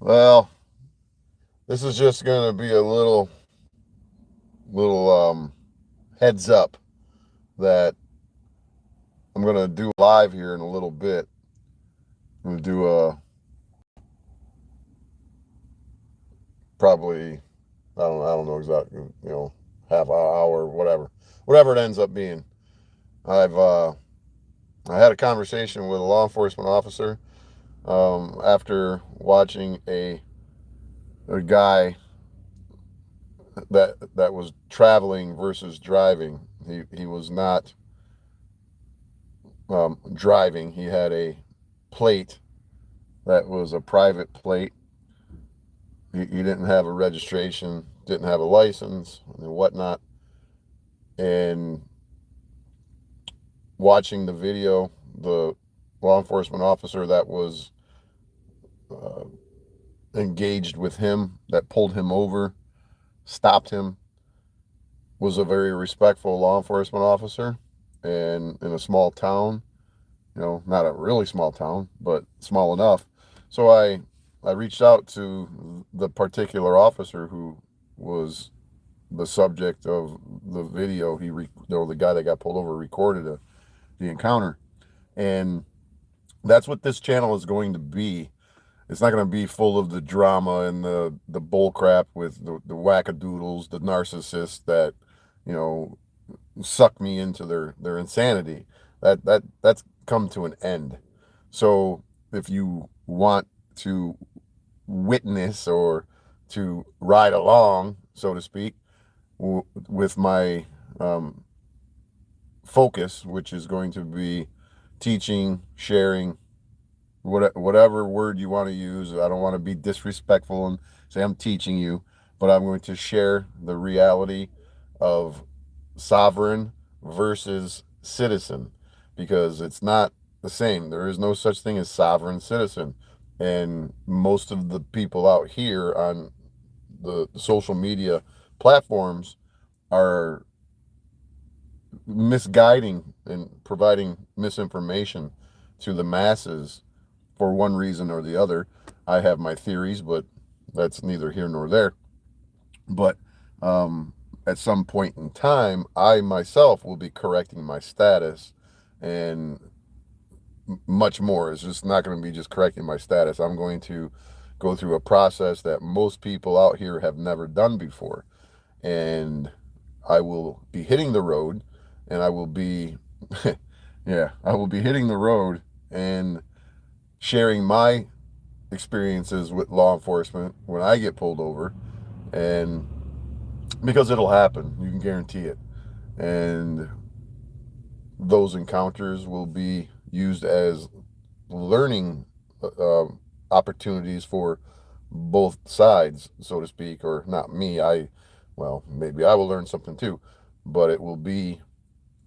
Well, this is just going to be a little heads up that I'm going to do live here in a little bit. I'm going to do a probably I don't know exactly, half hour, whatever it ends up being. I've I had a conversation with a law enforcement officer after watching a guy that was traveling versus driving. He was not driving. He had a plate that was a private plate. He didn't have a registration, didn't have a license, and whatnot. And watching the video, the law enforcement officer that was uh, engaged with him, that pulled him over, stopped him, was a very respectful law enforcement officer. And in a small town, not a really small town, but small enough. So I reached out to the particular officer who was the subject of the video. The guy that got pulled over recorded the encounter, and that's what this channel is going to be. It's not going to be full of the drama and the bull crap with the wackadoodles, the narcissists that you know suck me into their insanity. That's come to an end. So if you want to witness or to ride along, so to speak, with my um, focus, which is going to be teaching, sharing, whatever word you want to use. I don't want to be disrespectful and say I'm teaching you, but I'm going to share the reality of sovereign versus citizen because it's not the same. There is no such thing as sovereign citizen. And most of the people out here on the social media platforms are misguiding and providing misinformation to the masses for one reason or the other. I have my theories, but that's neither here nor there. But at some point in time, I myself will be correcting my status and much more. It's just not going to be just correcting my status. I'm going to go through a process that most people out here have never done before. And I will be hitting the road and I will be, yeah, I will be hitting the road and sharing my experiences with law enforcement when I get pulled over. And because it'll happen, you can guarantee it. And those encounters will be used as learning opportunities for both sides, so to speak, or not me. Well, maybe I will learn something too, but it will be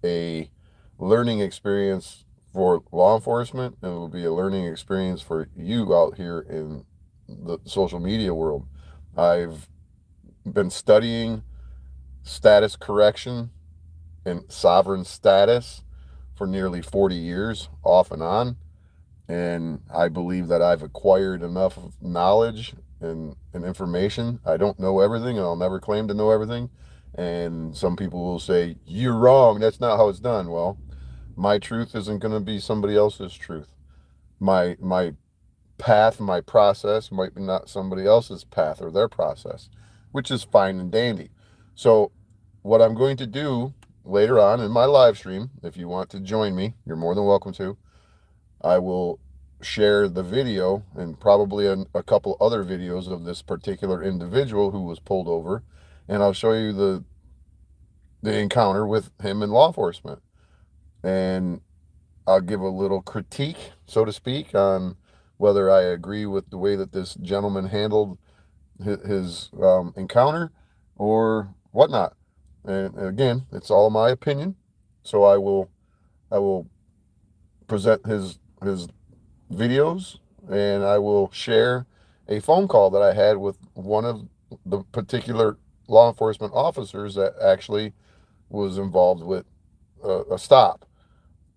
a learning experience for law enforcement, and it will be a learning experience for you out here in the social media world. I've been studying status correction and sovereign status for nearly 40 years, off and on. And I believe that I've acquired enough knowledge and information. I don't know everything, and I'll never claim to know everything. And some people will say, "You're wrong. That's not how it's done." Well, my truth isn't going to be somebody else's truth. My path, my process might be not somebody else's path or their process, which is fine and dandy. So, what I'm going to do later on in my live stream, if you want to join me, you're more than welcome to. I will share the video and probably a couple other videos of this particular individual who was pulled over, and I'll show you the encounter with him and law enforcement, and I'll give a little critique, so to speak, on whether I agree with the way that this gentleman handled his encounter or whatnot. And again, it's all my opinion, so I will present his videos, and I will share a phone call that I had with one of the particular law enforcement officers that actually was involved with a stop.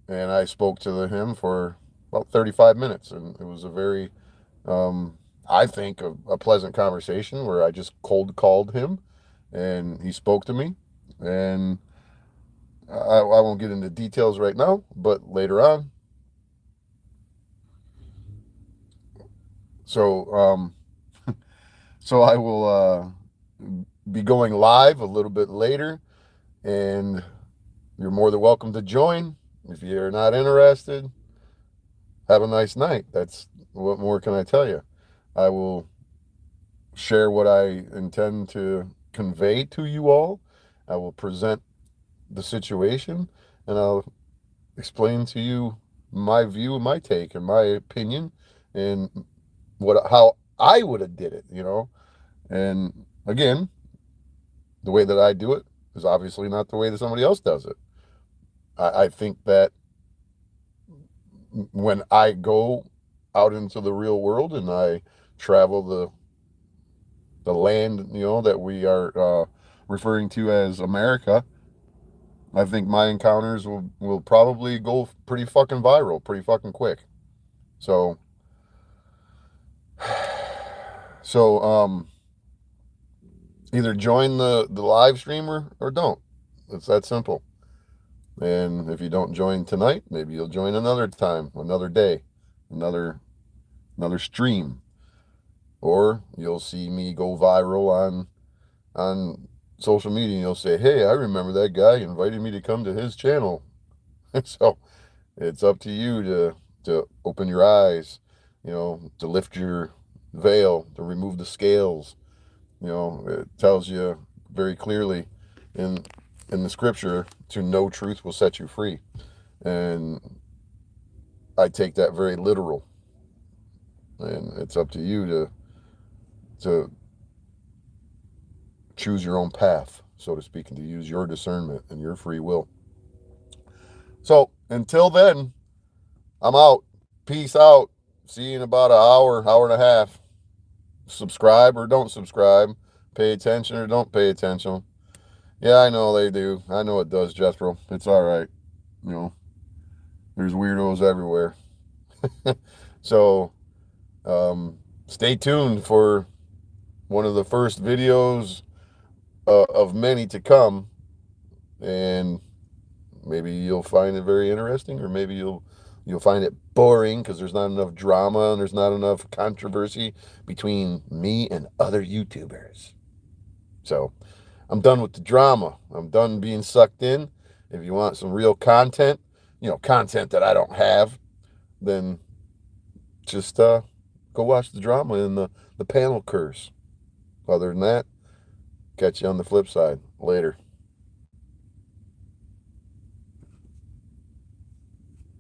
And I spoke to him for about 35 minutes, and it was a very um, I think, a pleasant conversation where I just cold called him and he spoke to me. And I won't get into details right now, but later on. So, so I will be going live a little bit later, and you're more than welcome to join. If you're not interested, have a nice night. That's what more can I tell you? I will share what I intend to convey to you all. I will present the situation, and I'll explain to you my view, my take, and my opinion, and how I would have did it. And again, the way that I do it is obviously not the way that somebody else does it. I think that when I go out into the real world and I travel the land, that we are referring to as America, I think my encounters will probably go pretty fucking viral, pretty fucking quick. So, so either join the live streamer or don't. It's that simple. And if you don't join tonight, maybe you'll join another time, another day, another stream, or you'll see me go viral on social media. And you'll say, "Hey, I remember that guy invited me to come to his channel." So it's up to you to open your eyes, to lift your veil, to remove the scales. It tells you very clearly in the scripture to know truth will set you free. And I take that very literal. And it's up to you to choose your own path, so to speak, and to use your discernment and your free will. So until then, I'm out. Peace out. See you in about an hour and a half. Subscribe or don't subscribe. Pay attention or don't pay attention. Yeah, I know they do. I know it does, Jethro. It's all right. There's weirdos everywhere. So stay tuned for one of the first videos of many to come, and maybe you'll find it very interesting, or maybe you'll find it boring because there's not enough drama and there's not enough controversy between me and other YouTubers. So I'm done with the drama. I'm done being sucked in. If you want some real content, content that I don't have, then just go watch the drama and the panel curse. Other than that, catch you on the flip side. Later.